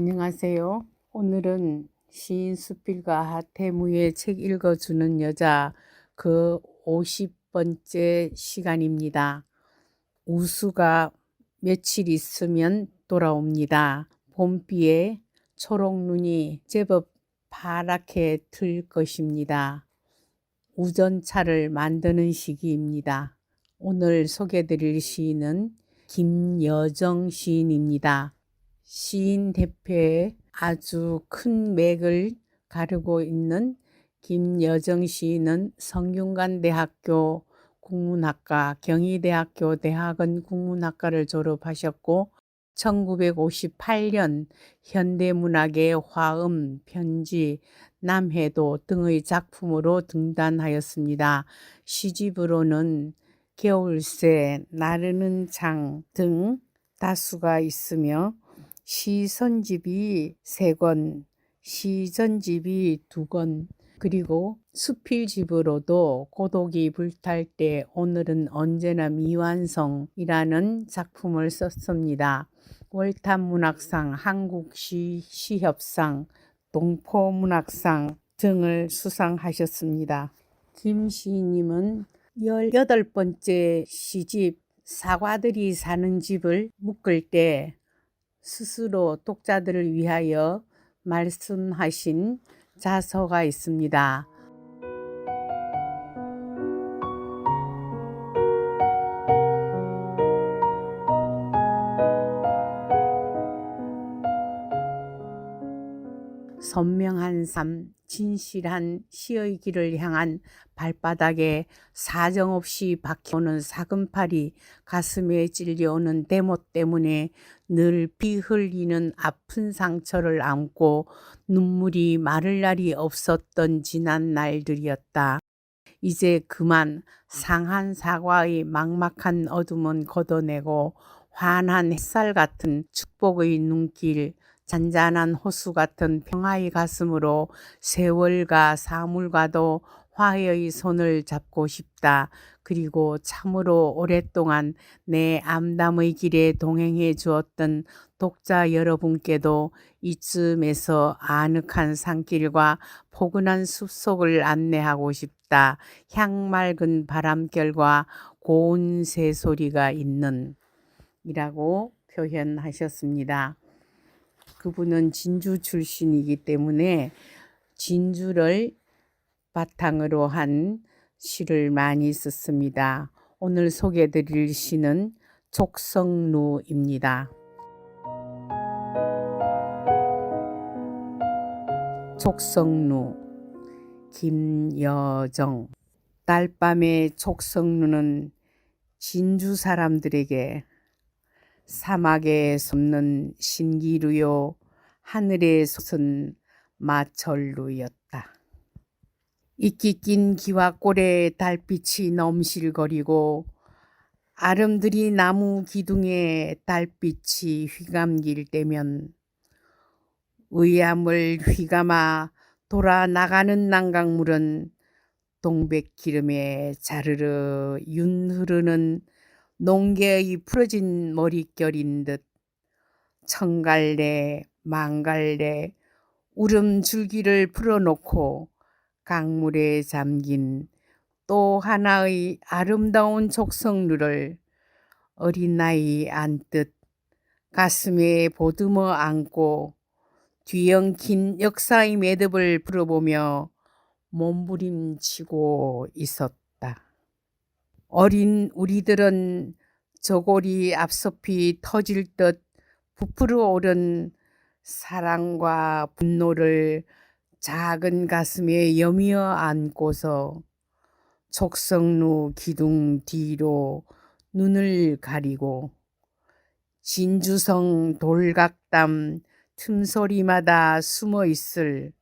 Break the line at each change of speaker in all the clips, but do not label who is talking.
안녕하세요. 오늘은 시인 수필가 하태무의 책 읽어주는 여자 그 50번째 시간입니다. 우수가 며칠 있으면 돌아옵니다. 봄비에 초록눈이 제법 파랗게 들 것입니다. 우전차를 만드는 시기입니다. 오늘 소개드릴 시인은 김여정 시인입니다. 시인 대표의 아주 큰 맥을 가르고 있는 김여정 시인은 성균관대학교 국문학과, 경희대학교 대학원 국문학과를 졸업하셨고 1958년 현대문학의 화음, 편지, 남해도 등의 작품으로 등단하였습니다. 시집으로는 겨울새, 나르는 장 등 다수가 있으며 시선집이 3권, 시전집이 2권, 그리고 수필집으로도 고독이 불탈 때 오늘은 언제나 미완성이라는 작품을 썼습니다. 월탑문학상, 한국시협상, 동포문학상 등을 수상하셨습니다. 김 시인님은 18번째 시집 사과들이 사는 집을 묶을 때 스스로 독자들을 위하여 말씀하신 자서가 있습니다. 선명한 삶, 진실한 시의 길을 향한 발바닥에 사정없이 박혀오는 사금팔이 가슴에 찔려오는 대못 때문에 늘 피 흘리는 아픈 상처를 안고 눈물이 마를 날이 없었던 지난 날들이었다. 이제 그만 상한 사과의 막막한 어둠은 걷어내고 환한 햇살 같은 축복의 눈길, 잔잔한 호수 같은 평화의 가슴으로 세월과 사물과도 화해의 손을 잡고 싶다. 그리고 참으로 오랫동안 내 암담의 길에 동행해 주었던 독자 여러분께도 이쯤에서 아늑한 산길과 포근한 숲속을 안내하고 싶다. 향맑은 바람결과 고운 새소리가 있는 이라고 표현하셨습니다. 그분은 진주 출신이기 때문에 진주를 바탕으로 한 시를 많이 썼습니다. 오늘 소개해드릴 시는 족성루입니다. 족성루, 김여정. 달밤의 족성루는 진주 사람들에게 사막에 솟는 신기루요, 하늘에 솟은 마철루였다. 이끼 낀 기와 꼴에 달빛이 넘실거리고 아름드리 나무 기둥에 달빛이 휘감길 때면 의암을 휘감아 돌아 나가는 난강물은 동백기름에 자르르 윤 흐르는 농개의 풀어진 머릿결인 듯 청갈래 망갈래 울음줄기를 풀어놓고 강물에 잠긴 또 하나의 아름다운 족성루를 어린아이 안듯 가슴에 보듬어 안고 뒤엉킨 역사의 매듭을 풀어보며 몸부림치고 있었다. 어린 우리들은 저골이 앞섭이 터질 듯 부풀어 오른 사랑과 분노를 작은 가슴에 여미어 안고서 족성루 기둥 뒤로 눈을 가리고 진주성 돌각담 틈소리마다 숨어 있을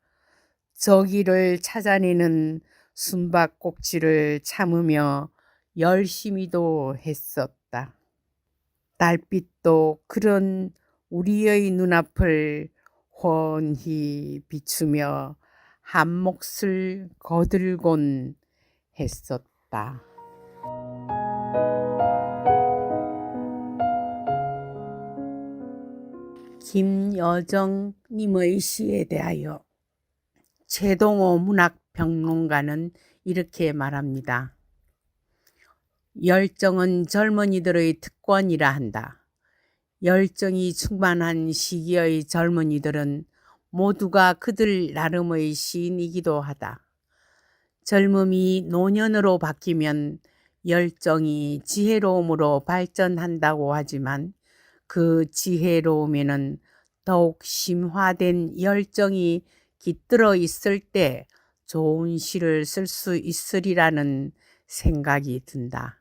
저기를 찾아내는 숨바꼭질을 참으며 열심히도 했었다. 달빛도 그런 우리의 눈앞을 훤히 비추며 한 몫을 거들곤 했었다. 김여정님의 시에 대하여 최동호 문학평론가는 이렇게 말합니다. 열정은 젊은이들의 특권이라 한다. 열정이 충만한 시기의 젊은이들은 모두가 그들 나름의 시인이기도 하다. 젊음이 노년으로 바뀌면 열정이 지혜로움으로 발전한다고 하지만 그 지혜로움에는 더욱 심화된 열정이 깃들어 있을 때 좋은 시를 쓸 수 있으리라는 생각이 든다.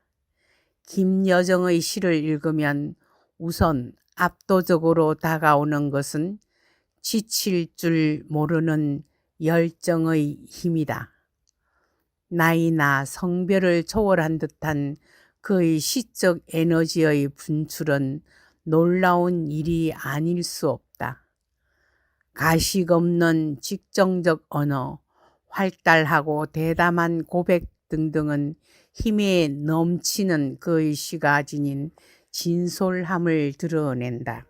김여정의 시를 읽으면 우선 압도적으로 다가오는 것은 지칠 줄 모르는 열정의 힘이다. 나이나 성별을 초월한 듯한 그의 시적 에너지의 분출은 놀라운 일이 아닐 수 없다. 가식 없는 직정적 언어, 활달하고 대담한 고백 등등은 힘에 넘치는 그의 시가 지닌 진솔함을 드러낸다.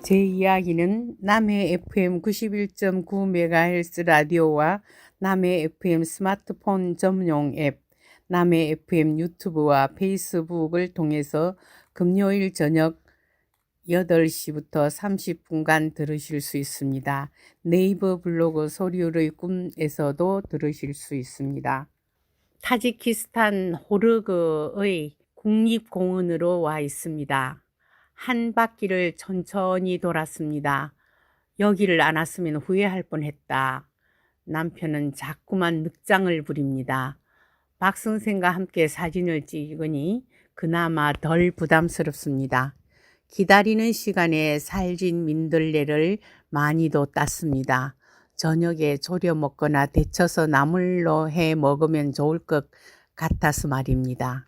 제 이야기는 남해 FM 91.9MHz 라디오와 남해 FM 스마트폰 전용 앱, 남해 FM 유튜브와 페이스북을 통해서 금요일 저녁 8시부터 30분간 들으실 수 있습니다. 네이버 블로그 소리의 꿈에서도 들으실 수 있습니다. 타지키스탄 호르그의 국립공원으로 와 있습니다. 한 바퀴를 천천히 돌았습니다. 여기를 안 왔으면 후회할 뻔했다. 남편은 자꾸만 늑장을 부립니다. 박 선생과 함께 사진을 찍으니 그나마 덜 부담스럽습니다. 기다리는 시간에 살진 민들레를 많이도 땄습니다. 저녁에 졸여 먹거나 데쳐서 나물로 해 먹으면 좋을 것 같아서 말입니다.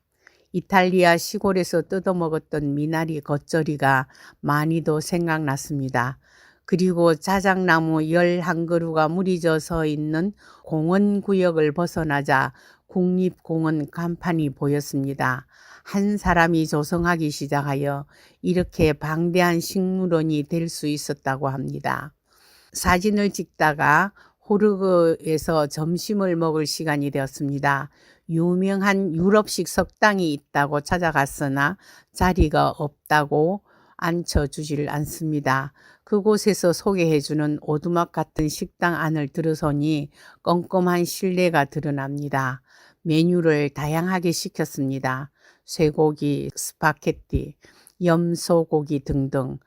이탈리아 시골에서 뜯어먹었던 미나리 겉절이가 많이도 생각났습니다. 그리고 자작나무 11그루가 물이 져서 있는 공원구역을 벗어나자 국립공원 간판이 보였습니다. 한 사람이 조성하기 시작하여 이렇게 방대한 식물원이 될 수 있었다고 합니다. 사진을 찍다가 호르그에서 점심을 먹을 시간이 되었습니다. 유명한 유럽식 석당이 있다고 찾아갔으나 자리가 없다고 앉혀주질 않습니다. 그곳에서 소개해주는 오두막 같은 식당 안을 들어서니 껌껌한 신뢰가 드러납니다. 메뉴를 다양하게 시켰습니다. 쇠고기, 스파게티, 염소고기 등등.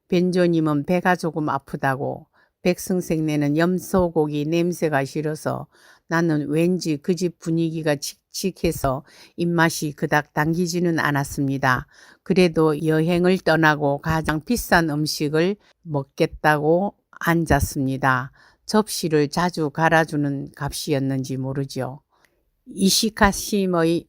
벤조님은 배가 조금 아프다고, 백승생네는 염소고기 냄새가 싫어서, 나는 왠지 그 집 분위기가 칙칙해서 입맛이 그닥 당기지는 않았습니다. 그래도 여행을 떠나고 가장 비싼 음식을 먹겠다고 앉았습니다. 접시를 자주 갈아주는 값이었는지 모르죠. 이시카심의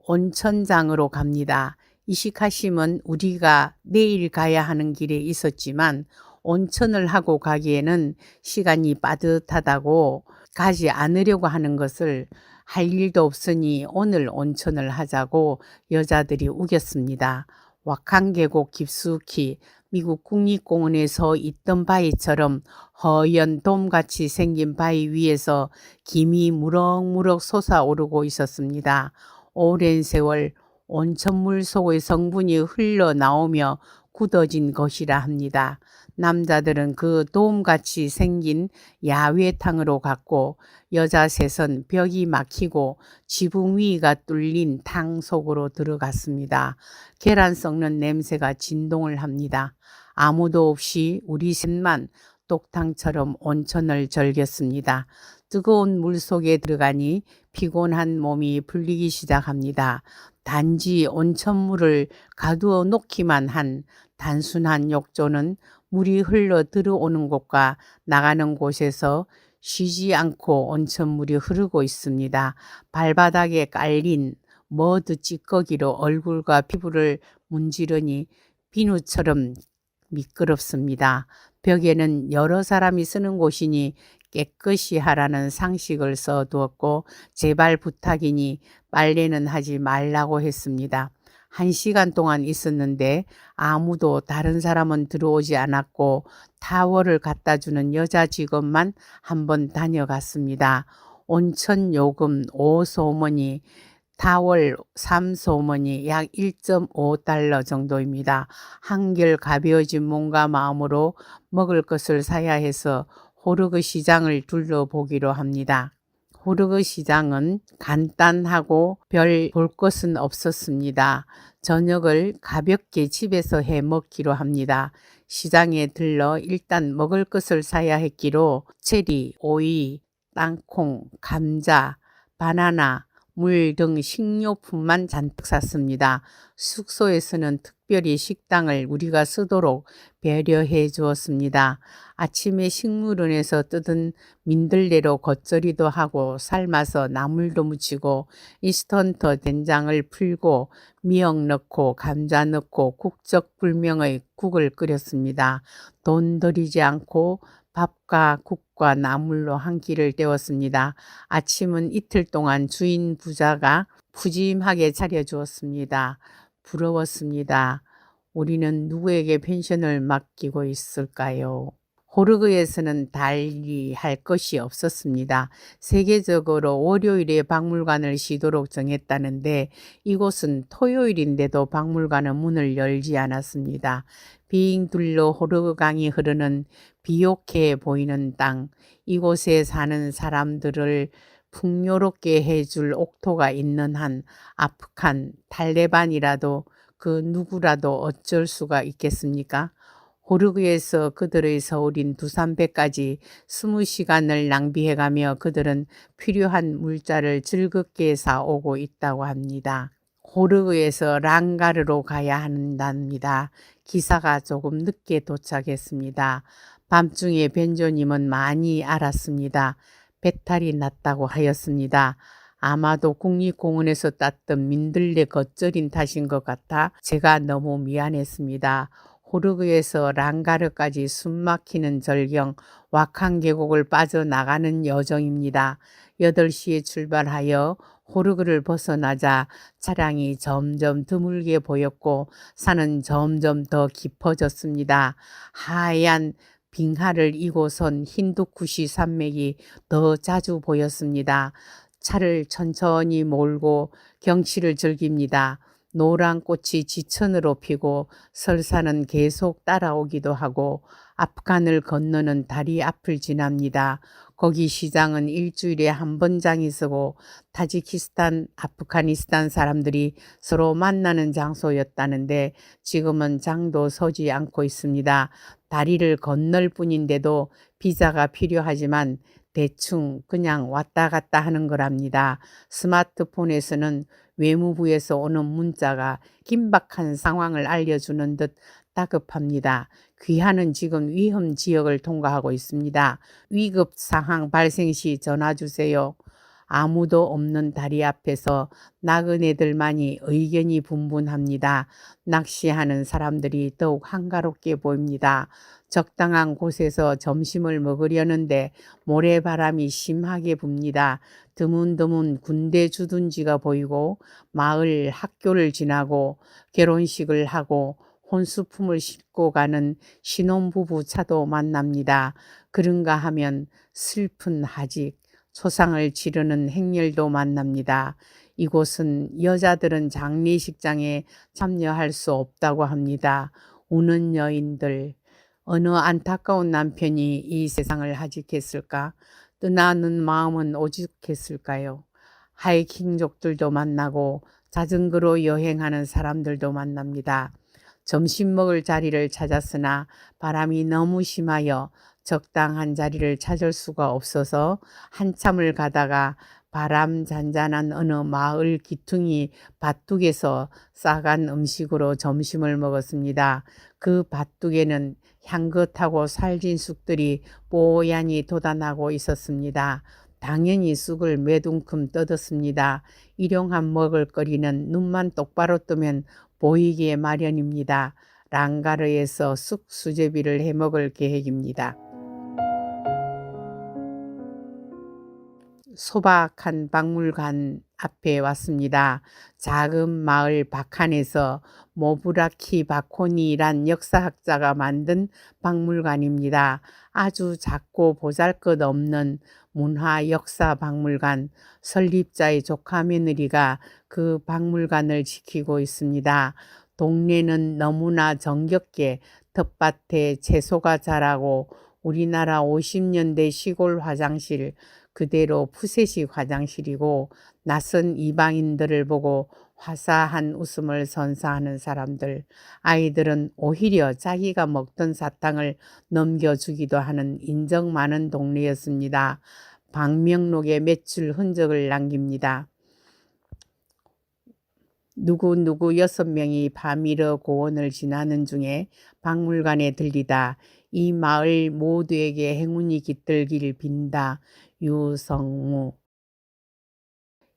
온천장으로 갑니다. 이시카심은 우리가 내일 가야 하는 길에 있었지만 온천을 하고 가기에는 시간이 빠듯하다고 가지 않으려고 하는 것을 할 일도 없으니 오늘 온천을 하자고 여자들이 우겼습니다. 왁한 계곡 깊숙이 미국 국립공원에서 있던 바위처럼 허연 돔같이 생긴 바위 위에서 김이 무럭무럭 솟아오르고 있었습니다. 오랜 세월 온천물 속의 성분이 흘러나오며 굳어진 것이라 합니다. 남자들은 그 돔같이 생긴 야외탕으로 갔고 여자 셋은 벽이 막히고 지붕 위가 뚫린 탕 속으로 들어갔습니다. 계란 썩는 냄새가 진동을 합니다. 아무도 없이 우리 셋만 똑탕처럼 온천을 즐겼습니다. 뜨거운 물 속에 들어가니 피곤한 몸이 풀리기 시작합니다. 단지 온천물을 가두어 놓기만 한 단순한 욕조는 물이 흘러 들어오는 곳과 나가는 곳에서 쉬지 않고 온천물이 흐르고 있습니다. 발바닥에 깔린 머드 찌꺼기로 얼굴과 피부를 문지르니 비누처럼 미끄럽습니다. 벽에는 여러 사람이 쓰는 곳이니 깨끗이 하라는 상식을 써두었고 제발 부탁이니 빨래는 하지 말라고 했습니다. 1시간 동안 있었는데 아무도 다른 사람은 들어오지 않았고 타월을 갖다 주는 여자 직원만 한번 다녀갔습니다. 온천 요금 5소머니, 타월 3소머니 약 1.5달러 정도입니다. 한결 가벼워진 몸과 마음으로 먹을 것을 사야 해서 호르그 시장을 둘러보기로 합니다. 호르그 시장은 간단하고 별 볼 것은 없었습니다. 저녁을 가볍게 집에서 해 먹기로 합니다. 시장에 들러 일단 먹을 것을 사야 했기로 체리, 오이, 땅콩, 감자, 바나나, 물 등 식료품만 잔뜩 샀습니다. 숙소에서는 특별히 식당을 우리가 쓰도록 배려해 주었습니다. 아침에 식물원에서 뜯은 민들레로 겉절이도 하고 삶아서 나물도 무치고 인스턴트 된장을 풀고 미역 넣고 감자 넣고 국적불명의 국을 끓였습니다. 돈 들이지 않고 밥과 국과 나물로 한 끼를 때웠습니다. 아침은 이틀 동안 주인 부자가 푸짐하게 차려주었습니다. 부러웠습니다. 우리는 누구에게 펜션을 맡기고 있을까요? 호르그에서는 달리 할 것이 없었습니다. 세계적으로 월요일에 박물관을 쉬도록 정했다는데 이곳은 토요일인데도 박물관은 문을 열지 않았습니다. 빙 둘러 호르그 강이 흐르는 비옥해 보이는 땅, 이곳에 사는 사람들을 풍요롭게 해줄 옥토가 있는 한 아프간, 탈레반이라도 그 누구라도 어쩔 수가 있겠습니까? 호르그에서 그들의 서울인 두산배까지 20시간을 낭비해가며 그들은 필요한 물자를 즐겁게 사오고 있다고 합니다. 호르그에서 랑가르로 가야 한답니다. 기사가 조금 늦게 도착했습니다. 밤중에 벤조님은 많이 알았습니다. 배탈이 났다고 하였습니다. 아마도 국립공원에서 땄던 민들레 겉절인 탓인 것 같아 제가 너무 미안했습니다. 호르그에서 랑가르까지 숨막히는 절경 왁한 계곡을 빠져나가는 여정입니다. 8시에 출발하여 호르그를 벗어나자 차량이 점점 드물게 보였고 산은 점점 더 깊어졌습니다. 하얀 빙하를 이고선 힌두쿠시 산맥이 더 자주 보였습니다. 차를 천천히 몰고 경치를 즐깁니다. 노란 꽃이 지천으로 피고 설산은 계속 따라오기도 하고 아프간을 건너는 다리 앞을 지납니다. 거기 시장은 일주일에 한 번 장이 서고 타지키스탄, 아프가니스탄 사람들이 서로 만나는 장소였다는데 지금은 장도 서지 않고 있습니다. 다리를 건널 뿐인데도 비자가 필요하지만 대충 그냥 왔다 갔다 하는 거랍니다. 스마트폰에서는 외무부에서 오는 문자가 긴박한 상황을 알려주는 듯 다급합니다. 귀하는 지금 위험 지역을 통과하고 있습니다. 위급 상황 발생 시 전화 주세요. 아무도 없는 다리 앞에서 나그네들만이 의견이 분분합니다. 낚시하는 사람들이 더욱 한가롭게 보입니다. 적당한 곳에서 점심을 먹으려는데 모래바람이 심하게 붑니다. 드문드문 군대 주둔지가 보이고 마을 학교를 지나고 결혼식을 하고 혼수품을 싣고 가는 신혼부부 차도 만납니다. 그런가 하면 슬픈 하직, 소상을 치르는 행렬도 만납니다. 이곳은 여자들은 장례식장에 참여할 수 없다고 합니다. 우는 여인들, 어느 안타까운 남편이 이 세상을 하직했을까? 떠나는 마음은 오죽했을까요? 하이킹족들도 만나고 자전거로 여행하는 사람들도 만납니다. 점심 먹을 자리를 찾았으나 바람이 너무 심하여 적당한 자리를 찾을 수가 없어서 한참을 가다가 바람 잔잔한 어느 마을 기퉁이 밭둑에서 싸간 음식으로 점심을 먹었습니다. 그 밭둑에는 향긋하고 살진 쑥들이 뽀얀히 돋아나고 있었습니다. 당연히 쑥을 매둥큼 뜯었습니다. 일용한 먹을거리는 눈만 똑바로 뜨면 보이기에 마련입니다. 랑가르에서 쑥 수제비를 해먹을 계획입니다. 소박한 박물관 앞에 왔습니다. 작은 마을 박한에서 모부라키 바코니란 역사학자가 만든 박물관입니다. 아주 작고 보잘것없는 문화 역사 박물관, 설립자의 조카 며느리가 그 박물관을 지키고 있습니다. 동네는 너무나 정겹게 텃밭에 채소가 자라고 우리나라 50년대 시골 화장실 그대로 푸세식 화장실이고 낯선 이방인들을 보고 화사한 웃음을 선사하는 사람들, 아이들은 오히려 자기가 먹던 사탕을 넘겨주기도 하는 인정 많은 동네였습니다. 방명록에 맺힐 흔적을 남깁니다. 누구 6명이 밤이러 고원을 지나는 중에 박물관에 들리다 이 마을 모두에게 행운이 깃들길 빈다. 유성무.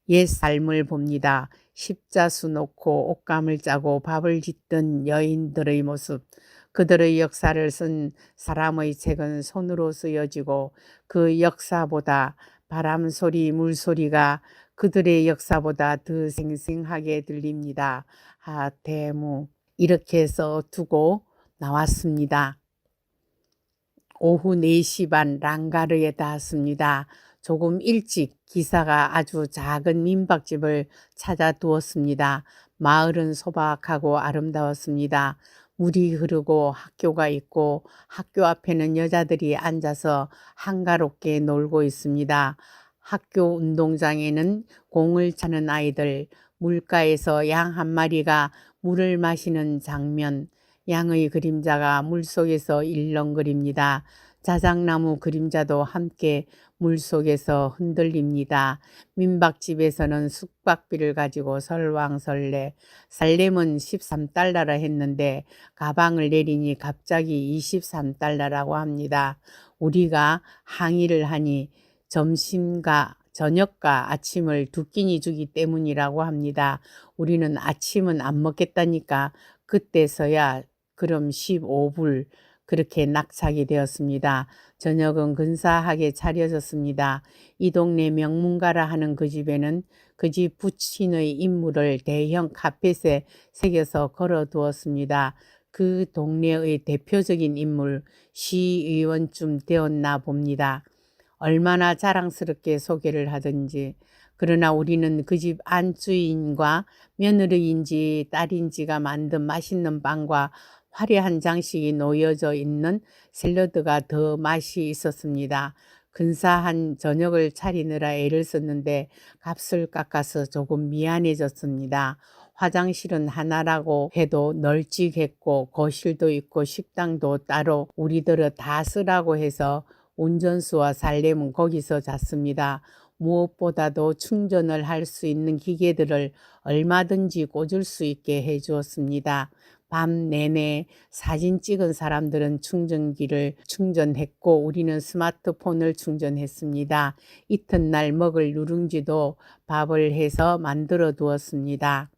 옛 삶을 봅니다. 십자수 놓고 옷감을 짜고 밥을 짓던 여인들의 모습. 그들의 역사를 쓴 사람의 책은 손으로 쓰여지고 그 역사보다 바람소리, 물소리가 그들의 역사보다 더 생생하게 들립니다. 대무. 이렇게 해서 두고 나왔습니다. 오후 4시 반 랑가르에 닿았습니다. 조금 일찍 기사가 아주 작은 민박집을 찾아 두었습니다. 마을은 소박하고 아름다웠습니다. 물이 흐르고 학교가 있고 학교 앞에는 여자들이 앉아서 한가롭게 놀고 있습니다. 학교 운동장에는 공을 차는 아이들, 물가에서 양 한 마리가 물을 마시는 장면, 양의 그림자가 물속에서 일렁거립니다. 자작나무 그림자도 함께 물속에서 흔들립니다. 민박집에서는 숙박비를 가지고 설왕설래. 살렘은 13달러라 했는데 가방을 내리니 갑자기 23달러라고 합니다. 우리가 항의를 하니 점심과 저녁과 아침을 두 끼니 주기 때문이라고 합니다. 우리는 아침은 안 먹겠다니까 그때서야 그럼 15불 그렇게 낙찰이 되었습니다. 저녁은 근사하게 차려졌습니다. 이 동네 명문가라 하는 그 집에는 그 집 부친의 인물을 대형 카펫에 새겨서 걸어두었습니다. 그 동네의 대표적인 인물, 시의원쯤 되었나 봅니다. 얼마나 자랑스럽게 소개를 하든지. 그러나 우리는 그 집 안주인과 며느리인지 딸인지가 만든 맛있는 빵과 화려한 장식이 놓여져 있는 샐러드가 더 맛이 있었습니다. 근사한 저녁을 차리느라 애를 썼는데 값을 깎아서 조금 미안해졌습니다. 화장실은 하나라고 해도 널찍했고 거실도 있고 식당도 따로 우리들을 다 쓰라고 해서 운전수와 살렘은 거기서 잤습니다. 무엇보다도 충전을 할 수 있는 기계들을 얼마든지 꽂을 수 있게 해주었습니다. 밤 내내 사진 찍은 사람들은 충전기를 충전했고 우리는 스마트폰을 충전했습니다. 이튿날 먹을 누룽지도 밥을 해서 만들어 두었습니다.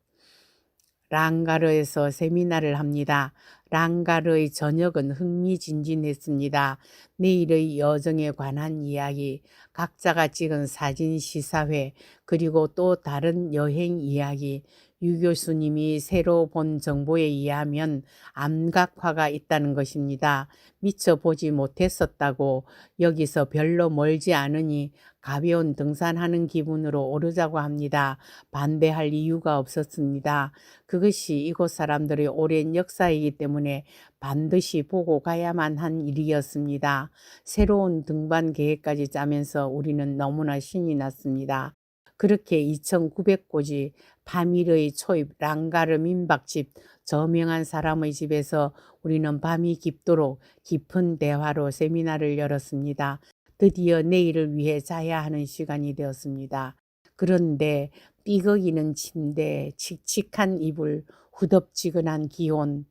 랑가르에서 세미나를 합니다. 랑가르의 저녁은 흥미진진했습니다. 내일의 여정에 관한 이야기, 각자가 찍은 사진 시사회, 그리고 또 다른 여행 이야기, 유 교수님이 새로 본 정보에 의하면 암각화가 있다는 것입니다. 미처 보지 못했었다고 여기서 별로 멀지 않으니 가벼운 등산하는 기분으로 오르자고 합니다. 반대할 이유가 없었습니다. 그것이 이곳 사람들의 오랜 역사이기 때문에 반드시 보고 가야만 한 일이었습니다. 새로운 등반 계획까지 짜면서 우리는 너무나 신이 났습니다. 그렇게 2,900고지 파밀의 초입 랑가르 민박집 저명한 사람의 집에서 우리는 밤이 깊도록 깊은 대화로 세미나를 열었습니다. 드디어 내일을 위해 자야 하는 시간이 되었습니다. 그런데 삐걱이는 침대, 칙칙한 이불, 후덥지근한 기온,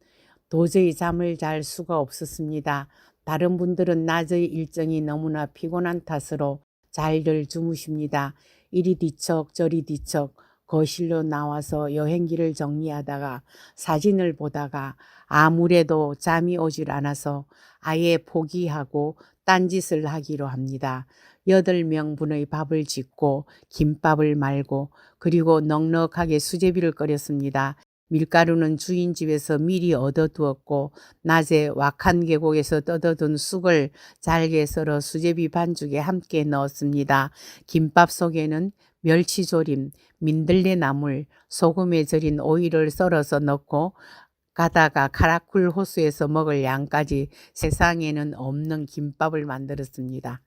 도저히 잠을 잘 수가 없었습니다. 다른 분들은 낮의 일정이 너무나 피곤한 탓으로 잘들 주무십니다. 이리 뒤척 저리 뒤척 거실로 나와서 여행기를 정리하다가 사진을 보다가 아무래도 잠이 오질 않아서 아예 포기하고 딴짓을 하기로 합니다. 8명분의 밥을 짓고 김밥을 말고 그리고 넉넉하게 수제비를 끓였습니다. 밀가루는 주인 집에서 미리 얻어두었고 낮에 왁한 계곡에서 떠더둔 쑥을 잘게 썰어 수제비 반죽에 함께 넣었습니다. 김밥 속에는 멸치조림, 민들레나물, 소금에 절인 오이를 썰어서 넣고 가다가 카라쿨 호수에서 먹을 양까지 세상에는 없는 김밥을 만들었습니다.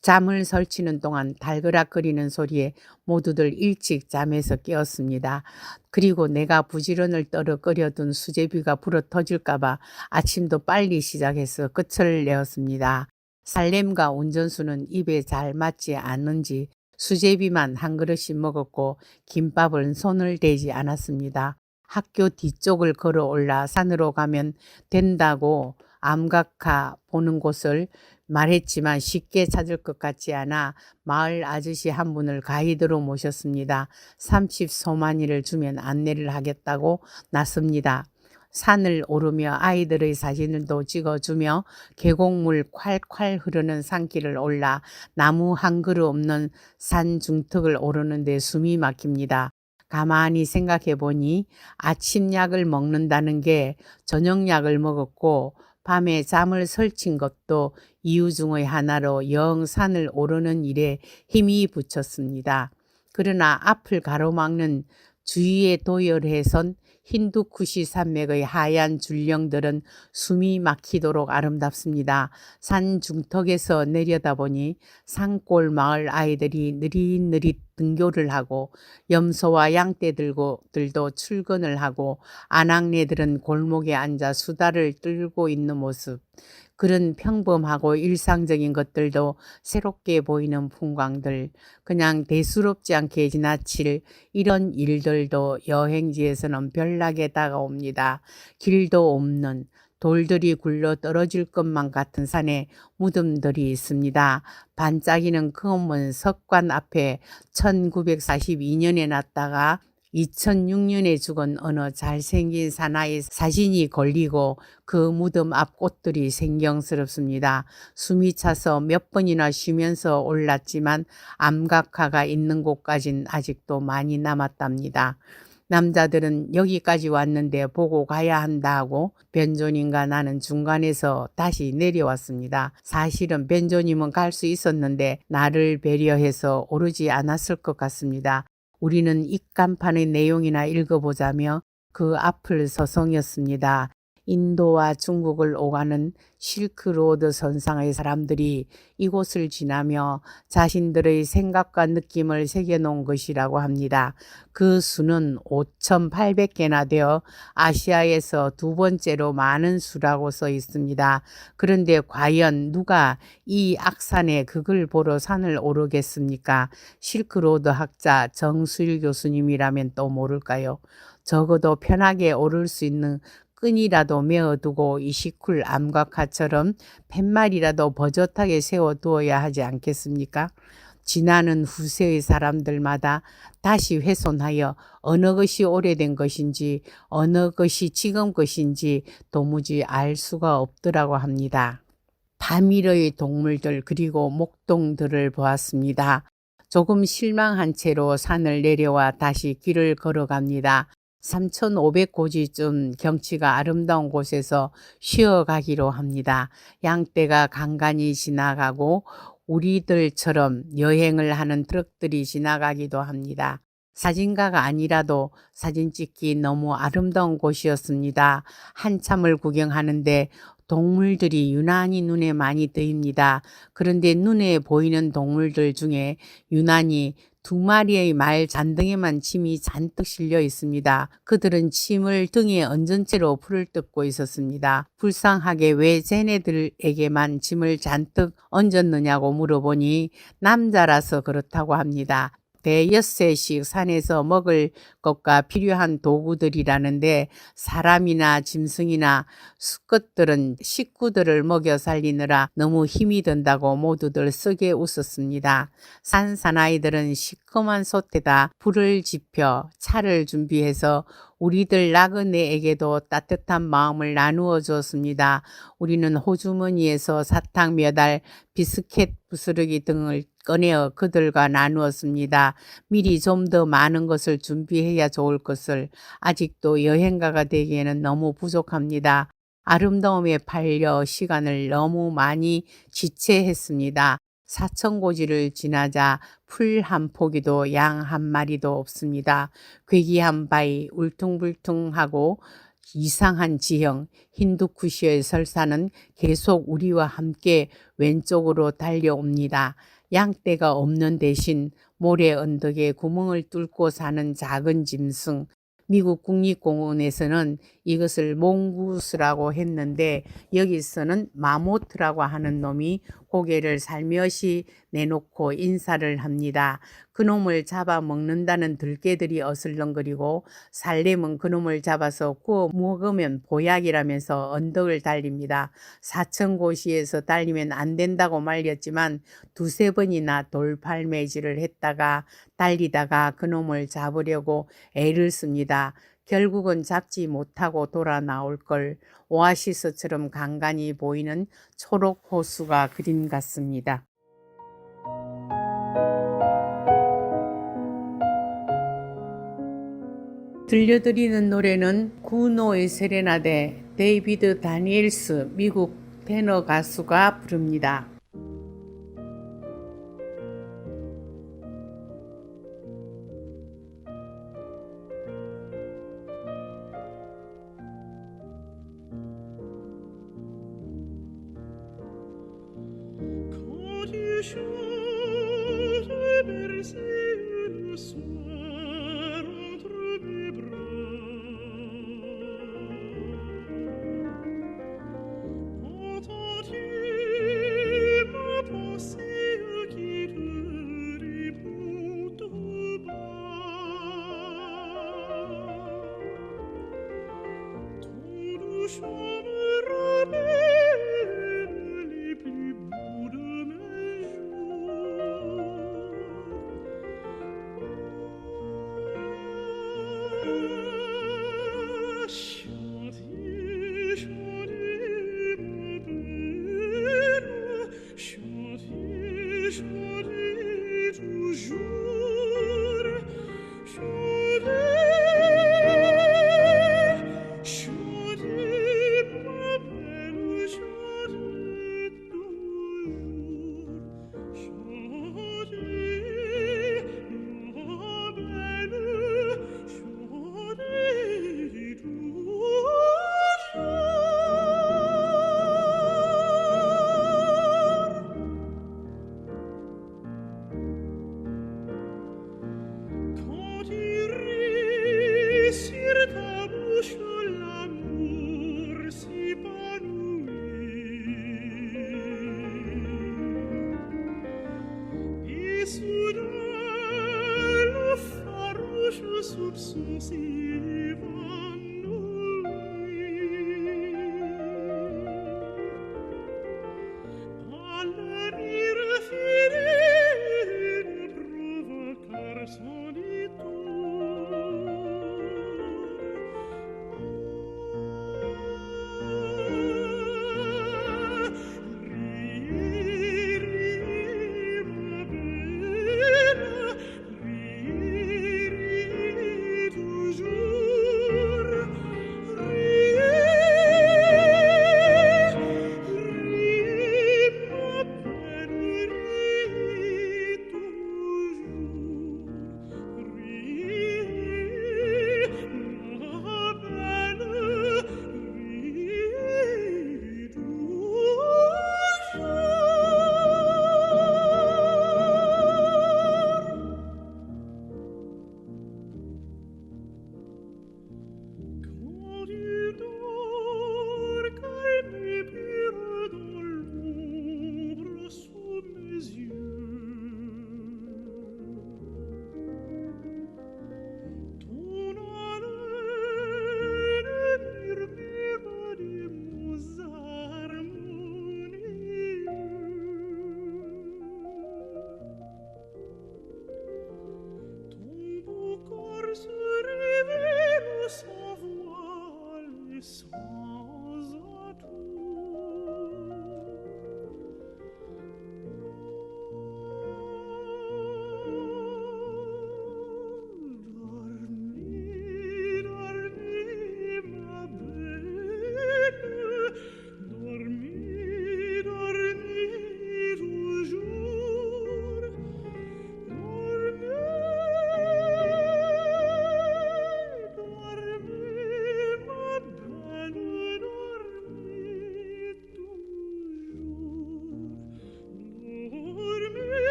잠을 설치는 동안 달그락거리는 소리에 모두들 일찍 잠에서 깨었습니다. 그리고 내가 부지런을 떨어 끓여둔 수제비가 불어 터질까봐 아침도 빨리 시작해서 끝을 내었습니다. 살렘과 운전수는 입에 잘 맞지 않는지 수제비만 한 그릇씩 먹었고 김밥은 손을 대지 않았습니다. 학교 뒤쪽을 걸어 올라 산으로 가면 된다고 암각화 보는 곳을 말했지만 쉽게 찾을 것 같지 않아 마을 아저씨 한 분을 가이드로 모셨습니다. 30소마니를 주면 안내를 하겠다고 나섭니다. 산을 오르며 아이들의 사진도 찍어주며 계곡물 콸콸 흐르는 산길을 올라 나무 한 그루 없는 산 중턱을 오르는데 숨이 막힙니다. 가만히 생각해 보니 아침약을 먹는다는 게 저녁약을 먹었고 밤에 잠을 설친 것도 이유 중의 하나로 영 산을 오르는 일에 힘이 붙였습니다. 그러나 앞을 가로막는 주위에 도열해 선 힌두쿠시 산맥의 하얀 줄령들은 숨이 막히도록 아름답습니다. 산 중턱에서 내려다보니 산골 마을 아이들이 느릿느릿 등교를 하고 염소와 양떼들도 출근을 하고 아낙네들은 골목에 앉아 수다를 떨고 있는 모습, 그런 평범하고 일상적인 것들도 새롭게 보이는 풍광들, 그냥 대수롭지 않게 지나칠 이런 일들도 여행지에서는 별나게 다가옵니다. 길도 없는 돌들이 굴러 떨어질 것만 같은 산에 무덤들이 있습니다. 반짝이는 검은 석관 앞에 1942년에 났다가 2006년에 죽은 어느 잘생긴 사나이 사진이 걸리고 그 무덤 앞 꽃들이 생경스럽습니다. 숨이 차서 몇 번이나 쉬면서 올랐지만 암각화가 있는 곳까진 아직도 많이 남았답니다. 남자들은 여기까지 왔는데 보고 가야 한다 하고 벤조님과 나는 중간에서 다시 내려왔습니다. 사실은 벤조님은 갈 수 있었는데 나를 배려해서 오르지 않았을 것 같습니다. 우리는 입간판의 내용이나 읽어보자며 그 앞을 서성였습니다. 인도와 중국을 오가는 실크로드 선상의 사람들이 이곳을 지나며 자신들의 생각과 느낌을 새겨놓은 것이라고 합니다. 그 수는 5,800개나 되어 아시아에서 두 번째로 많은 수라고 써 있습니다. 그런데 과연 누가 이 악산에 그걸 보러 산을 오르겠습니까? 실크로드 학자 정수일 교수님이라면 또 모를까요? 적어도 편하게 오를 수 있는 끈이라도 메어두고 이시쿨 암각화처럼 팻말이라도 버젓하게 세워두어야 하지 않겠습니까? 지나는 후세의 사람들마다 다시 훼손하여 어느 것이 오래된 것인지 어느 것이 지금 것인지 도무지 알 수가 없더라고 합니다. 밤일의 동물들 그리고 목동들을 보았습니다. 조금 실망한 채로 산을 내려와 다시 길을 걸어갑니다. 3,500고지쯤 경치가 아름다운 곳에서 쉬어가기로 합니다. 양떼가 간간히 지나가고 우리들처럼 여행을 하는 트럭들이 지나가기도 합니다. 사진가가 아니라도 사진 찍기 너무 아름다운 곳이었습니다. 한참을 구경하는데 동물들이 유난히 눈에 많이 띄입니다. 그런데 눈에 보이는 동물들 중에 유난히 2마리의 말 잔등에만 침이 잔뜩 실려 있습니다. 그들은 침을 등에 얹은 채로 풀을 뜯고 있었습니다. 불쌍하게 왜 쟤네들에게만 침을 잔뜩 얹었느냐고 물어보니 남자라서 그렇다고 합니다. 대엿새씩 산에서 먹을 것과 필요한 도구들이라는데 사람이나 짐승이나 수컷들은 식구들을 먹여 살리느라 너무 힘이 든다고 모두들 쓰게 웃었습니다. 산 사나이들은 시커먼 솥에다 불을 지펴 차를 준비해서 우리들 나그네에게도 따뜻한 마음을 나누어 주었습니다. 우리는 호주머니에서 사탕 몇 알, 비스켓 부스러기 등을 꺼내어 그들과 나누었습니다. 미리 좀 더 많은 것을 준비해야 좋을 것을. 아직도 여행가가 되기에는 너무 부족합니다. 아름다움에 팔려 시간을 너무 많이 지체했습니다. 사천고지를 지나자 풀 한 포기도 양 한 마리도 없습니다. 괴기한 바위, 울퉁불퉁하고 이상한 지형, 힌두쿠시의 설사는 계속 우리와 함께 왼쪽으로 달려옵니다. 양떼가 없는 대신 모래 언덕에 구멍을 뚫고 사는 작은 짐승. 미국 국립공원에서는 이것을 몽구스라고 했는데 여기서는 마모트라고 하는 놈이 고개를 살며시 내놓고 인사를 합니다. 그놈을 잡아 먹는다는 들개들이 어슬렁거리고 살렘은 그놈을 잡아서 구워 먹으면 보약이라면서 언덕을 달립니다. 사천고시에서 달리면 안 된다고 말렸지만 두세 번이나 돌팔매질을 했다가 달리다가 그놈을 잡으려고 애를 씁니다. 결국은 잡지 못하고 돌아 나올 걸. 오아시스처럼 간간히 보이는 초록 호수가 그림 같습니다. 들려드리는 노래는 구노의 세레나데, 데이비드 다니엘스 미국 테너 가수가 부릅니다.